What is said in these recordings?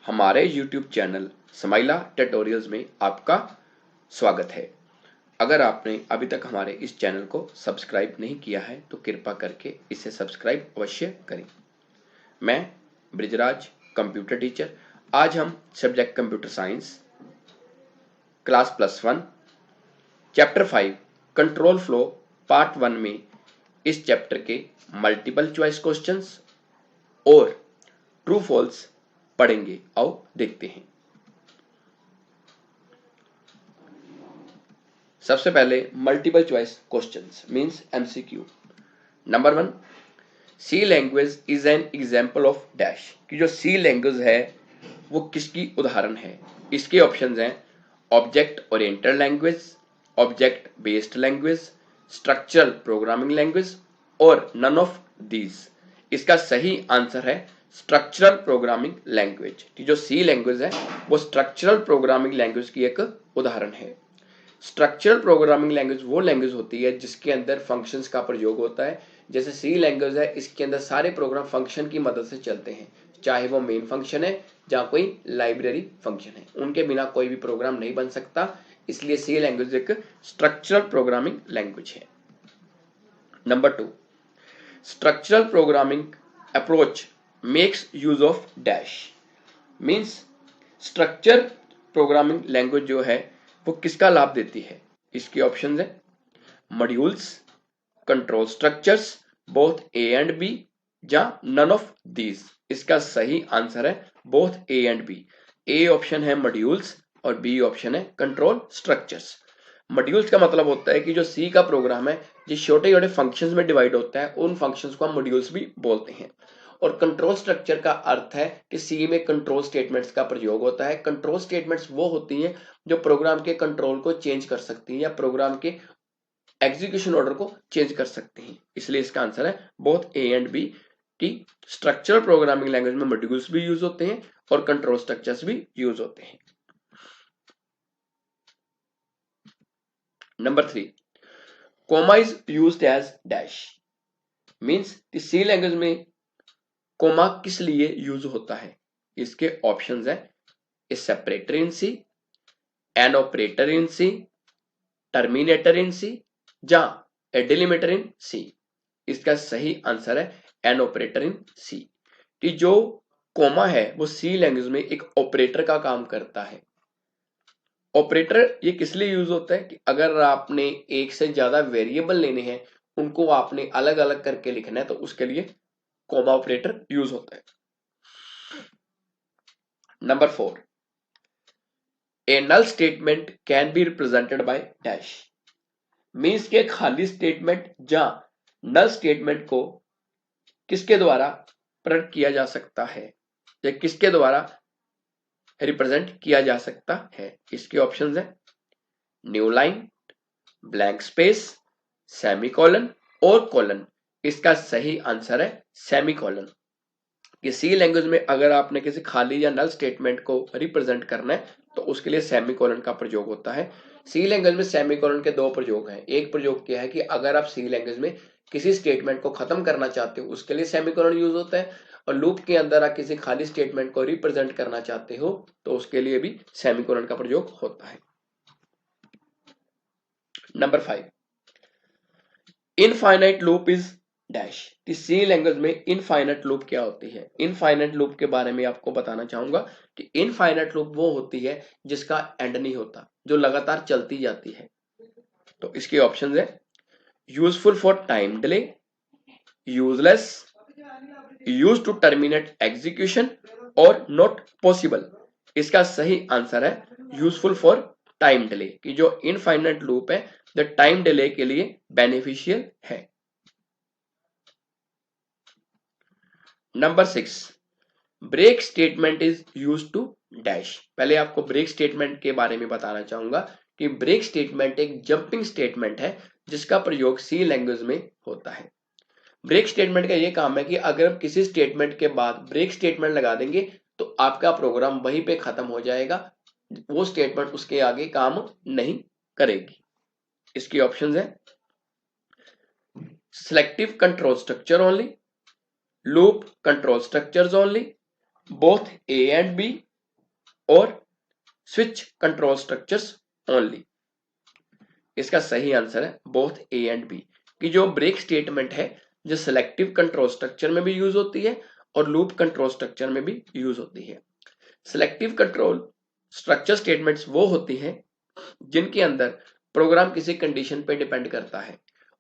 हमारे YouTube channel स्माइला tutorials में आपका स्वागत है। अगर आपने अभी तक हमारे इस चैनल को सब्सक्राइब नहीं किया है तो कृपा करके इसे सब्सक्राइब अवश्य करें। मैं ब्रिजराज कंप्यूटर टीचर। आज हम subject computer science class +1 chapter 5 control flow part 1 में इस चैप्टर के मल्टीपल चॉइस क्वेश्चंस और ट्रू फॉल्स पढ़ेंगे। आओ देखते हैं। सबसे पहले multiple choice questions means MCQ. Number 1, C language is an example of dash कि जो सी लैंग्वेज है वो किसकी उदाहरण है। इसके ऑप्शंस हैं object oriented language, object based language, structural programming language और नन ऑफ दीज। इसका सही आंसर है स्ट्रक्चरल प्रोग्रामिंग लैंग्वेज कि जो सी लैंग्वेज है वो स्ट्रक्चरल प्रोग्रामिंग लैंग्वेज की एक उदाहरण है। स्ट्रक्चरल प्रोग्रामिंग लैंग्वेज वो लैंग्वेज होती है जिसके अंदर फंक्शंस का प्रयोग होता है। जैसे सी लैंग्वेज है, इसके अंदर सारे प्रोग्राम फंक्शन की मदद से चलते हैं, चाहे वो मेन फंक्शन है या कोई लाइब्रेरी फंक्शन है, उनके बिना कोई भी प्रोग्राम नहीं बन सकता। इसलिए सी लैंग्वेज एक स्ट्रक्चरल प्रोग्रामिंग लैंग्वेज है। Number 2, structural programming approach makes use of dash means structure programming language जो है वो किसका लाभ देती है। इसके ऑप्शन है modules, control structures, both A and B या नन ऑफ दीज। इसका सही आंसर है both A and B. A option है मॉड्यूल्स और बी ऑप्शन है कंट्रोल स्ट्रक्चर्स। मॉड्यूल्स का मतलब होता है कि जो सी का प्रोग्राम है जिस छोटे छोटे फंक्शंस में डिवाइड होता है उन फंक्शंस को हम मॉड्यूल्स भी बोलते हैं। और कंट्रोल स्ट्रक्चर का अर्थ है कि सी में कंट्रोल स्टेटमेंट्स का प्रयोग होता है। कंट्रोल स्टेटमेंट्स वो होती हैं जो प्रोग्राम के कंट्रोल को चेंज कर सकती हैं या प्रोग्राम के एग्जीक्यूशन ऑर्डर को चेंज कर सकते हैं। इसलिए इसका आंसर है बोथ ए एंड बी कि स्ट्रक्चरल प्रोग्रामिंग लैंग्वेज में मॉड्यूल्स भी यूज होते हैं और कंट्रोल स्ट्रक्चर्स भी यूज होते हैं। Number 3, comma is used as dash means C language में कोमा किस लिए यूज होता है। इसके ऑप्शंस है a separator in C, an operator in C, terminator in C या ए डिलिमिटर इन सी। इसका सही आंसर है एन ऑपरेटर इन सी कि जो कोमा है वो सी लैंग्वेज में एक ऑपरेटर का काम करता है। ऑपरेटर ये किस लिए यूज होता है कि अगर आपने एक से ज्यादा वेरिएबल लेने हैं, उनको आपने अलग अलग करके लिखना है, तो उसके लिए कोमा ऑपरेटर यूज होता है। Number 4, a null statement can be represented by dash means के खाली स्टेटमेंट या नल स्टेटमेंट को किसके द्वारा प्रकट किया जा सकता है या किसके द्वारा रिप्रेजेंट किया जा सकता है। इसके ऑप्शंस है new line, blank space, semicolon और कोलन। इसका सही आंसर है सेमीकोलन। कि सी लैंग्वेज में अगर आपने किसी खाली या नल स्टेटमेंट को रिप्रेजेंट करना है तो उसके लिए सेमीकोलन का प्रयोग होता है। सी लैंग्वेज में सेमीकोलन के दो प्रयोग हैं। एक प्रयोग क्या है कि अगर आप सी लैंग्वेज में किसी स्टेटमेंट को खत्म करना चाहते हो उसके लिए सेमीकोलन यूज होता है, और लूप के अंदर आप किसी खाली स्टेटमेंट को रिप्रेजेंट करना चाहते हो तो उसके लिए भी सेमीकोलन का प्रयोग होता है। Number 5, infinite loop is dash. C language में इनफाइनाइट लूप क्या होती है। इनफाइनाइट लूप के बारे में आपको बताना चाहूंगा कि इनफाइनाइट लूप वो होती है जिसका एंड नहीं होता, जो लगातार चलती जाती है। तो इसके ऑप्शन है useful for time delay, useless, use to terminate execution और नॉट पॉसिबल। इसका सही आंसर है यूजफुल फॉर टाइम डिले कि जो इनफाइनाइट लूप है द टाइम डिले के लिए बेनिफिशियल है। Number 6, break statement is use to dash. पहले आपको ब्रेक स्टेटमेंट के बारे में बताना चाहूंगा कि ब्रेक स्टेटमेंट एक जंपिंग स्टेटमेंट है जिसका प्रयोग सी लैंग्वेज में होता है। ब्रेक स्टेटमेंट का यह काम है कि अगर आप किसी स्टेटमेंट के बाद ब्रेक स्टेटमेंट लगा देंगे तो आपका प्रोग्राम वहीं पे खत्म हो जाएगा, वो स्टेटमेंट उसके आगे काम नहीं करेगी। इसकी ऑप्शंस है selective control structure only, loop control structures only, both A and B और स्विच कंट्रोल स्ट्रक्चर्स ओनली। इसका सही आंसर है बोथ ए एंड बी, कि जो ब्रेक स्टेटमेंट है जो सिलेक्टिव कंट्रोल स्ट्रक्चर में भी यूज होती है और लूप कंट्रोल स्ट्रक्चर में भी यूज होती है। सिलेक्टिव कंट्रोल स्ट्रक्चर स्टेटमेंट्स वो होती हैं जिनके अंदर प्रोग्राम किसी कंडीशन पे डिपेंड करता है,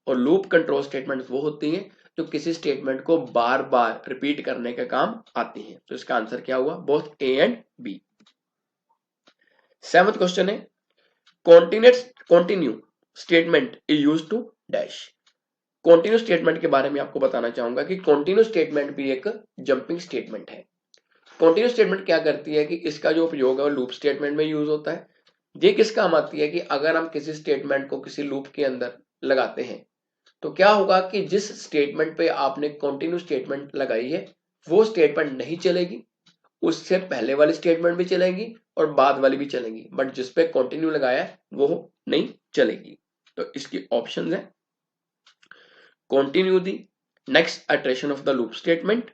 और लूप कंट्रोल स्टेटमेंट्स वो होती हैं जो किसी स्टेटमेंट को बार बार रिपीट करने का काम आती हैं। तो इसका आंसर क्या हुआ, both A and B. 7th question है continue statement is used to dash. Continue statement के बारे में आपको बताना चाहूंगा कि कंटिन्यू स्टेटमेंट भी एक जंपिंग स्टेटमेंट है। कंटिन्यू स्टेटमेंट क्या करती है कि इसका जो उपयोग है वो लूप स्टेटमेंट में यूज होता है। ये किस काम आती है कि अगर हम किसी स्टेटमेंट को किसी लूप के अंदर लगाते हैं तो क्या होगा कि जिस स्टेटमेंट पे आपने कंटिन्यू स्टेटमेंट लगाई है वो स्टेटमेंट नहीं चलेगी, उससे पहले वाली स्टेटमेंट भी चलेगी और बाद वाली भी चलेगी, बट जिस पे कंटिन्यू लगाया है वो नहीं चलेगी। तो इसकी ऑप्शंस है continue the next iteration of the loop statement,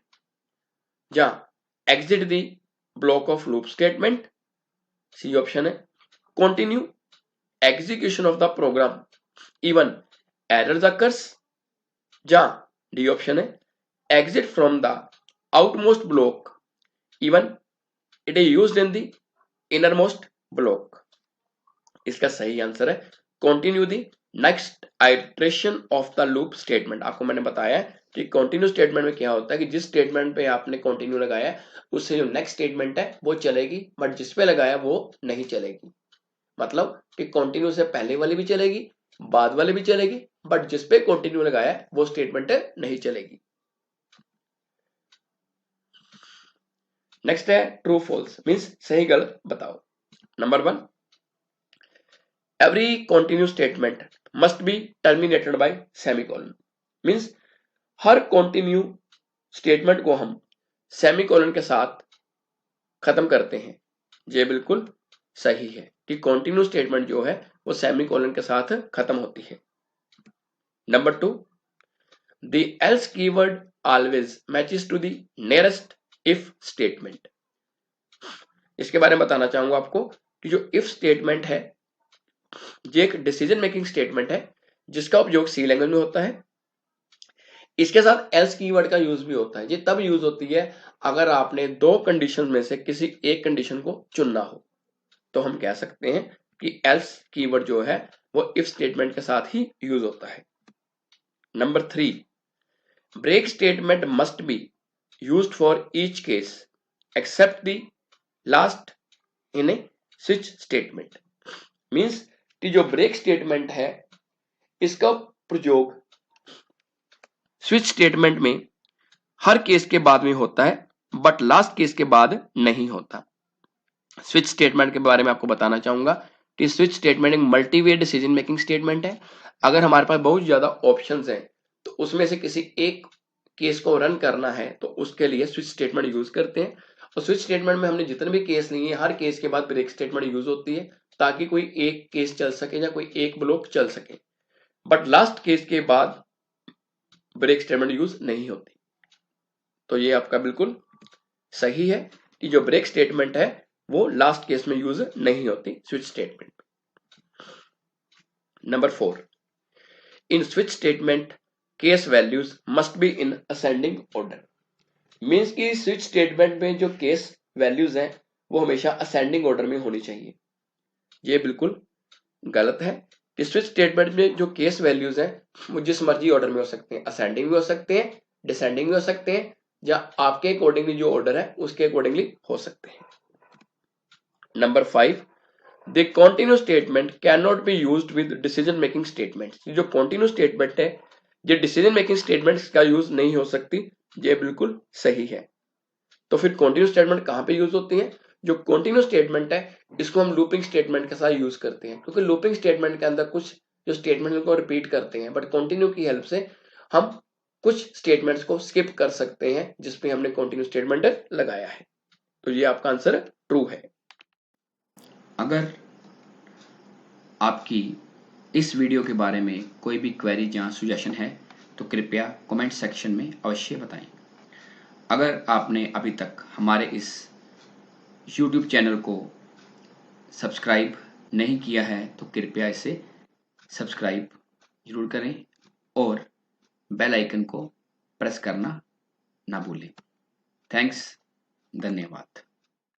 या exit the block of loop statement, C option है continue execution of the program even errors occurs, या डी ऑप्शन है exit from the outermost block even it is used in the innermost block. इसका सही answer है continue the next iteration of the loop statement. आपको मैंने बताया कि continue statement में क्या होता है कि जिस स्टेटमेंट पे आपने कंटिन्यू लगाया है उससे जो नेक्स्ट स्टेटमेंट है वो चलेगी, बट जिस पे लगाया वो नहीं चलेगी। मतलब कि कंटिन्यू से पहले वाली भी चलेगी, बाद वाली भी चलेगी, बट जिस पे कंटिन्यू लगाया है वो स्टेटमेंट नहीं चलेगी। नेक्स्ट है ट्रू फॉल्स, मींस सही गलत बताओ। Number 1, every continue statement must be terminated bye semicolon, means her continue statement को हम सेमीकोलन के साथ खत्म करते हैं। ये बिल्कुल सही है कि कंटिन्यू स्टेटमेंट जो है वो सेमीकोलन के साथ खत्म होती है। Number 2, the else keyword always matches to the nearest if statement. इसके बारे में बताना चाहूंगा आपको कि जो इफ स्टेटमेंट है ये एक डिसीजन मेकिंग स्टेटमेंट है जिसका उपयोग सी लैंग्वेज में होता है। इसके साथ एल्स कीवर्ड का यूज भी होता है। ये तब यूज होती है अगर आपने दो कंडीशन में से किसी एक कंडीशन को चुनना हो, तो हम कह सकते हैं कि एल्स कीवर्ड जो है वो इफ स्टेटमेंट के साथ ही यूज होता है। Number 3, break statement must be used for each case except the last in a switch statement, means कि जो ब्रेक स्टेटमेंट है इसका प्रयोग स्विच स्टेटमेंट में हर केस के बाद में होता है, बट लास्ट केस के बाद नहीं होता। स्विच स्टेटमेंट के बारे में आपको बताना चाहूंगा कि स्विच स्टेटमेंट एक मल्टीवे डिसीजन मेकिंग स्टेटमेंट है। अगर हमारे पास बहुत ज्यादा ऑप्शंस हैं तो उसमें से किसी एक केस को रन करना है तो उसके लिए स्विच स्टेटमेंट यूज करते हैं, और स्विच स्टेटमेंट में हमने जितने भी केस लिए हर केस के बाद ब्रेक स्टेटमेंट यूज होती है ताकि कोई एक केस चल सके या कोई एक ब्लॉक चल सके, बट लास्ट केस के बाद ब्रेक स्टेटमेंट यूज नहीं होती। तो ये आपका बिल्कुल सही है कि जो ब्रेक स्टेटमेंट है वो लास्ट केस में यूज नहीं होती switch statement. Number 4, in switch statement case values must be in ascending order, means कि स्विच स्टेटमेंट में जो केस वैल्यूज हैं वो हमेशा असेंडिंग ऑर्डर में होनी चाहिए। ये बिल्कुल गलत है कि स्विच स्टेटमेंट में जो केस वैल्यूज हैं वो जिस मर्जी ऑर्डर में हो सकते हैं, असेंडिंग भी हो सकते हैं, डिसेंडिंग भी हो सकते हैं, या आपके अकॉर्डिंगली जो ऑर्डर है उसके अकॉर्डिंगली हो सकते हैं। Number 5, the continue statement can not be used with decision making statements, जो कंटिन्यू स्टेटमेंट है ये डिसीजन मेकिंग स्टेटमेंट्स का यूज नहीं हो सकती। ये बिल्कुल सही है। तो फिर कंटिन्यू स्टेटमेंट कहां पे यूज होती है? जो कंटिन्यू स्टेटमेंट है इसको हम लूपिंग स्टेटमेंट के साथ यूज करते हैं, क्योंकि लूपिंग स्टेटमेंट के अंदर कुछ जो स्टेटमेंट को रिपीट करते हैं, बट कंटिन्यू की हेल्प से हम कुछ स्टेटमेंट्स को स्किप कर सकते हैं जिसपे हमने कंटिन्यू स्टेटमेंट लगाया है। तो ये आपका आंसर ट्रू है। अगर आपकी इस वीडियो के बारे में कोई भी क्वेरी या सुजेशन है तो कृपया कमेंट सेक्शन में अवश्य बताएं। अगर आपने अभी तक हमारे इस YouTube चैनल को सब्सक्राइब नहीं किया है तो कृपया इसे सब्सक्राइब जरूर करें और बेल आइकन को प्रेस करना ना भूलें। थैंक्स, धन्यवाद।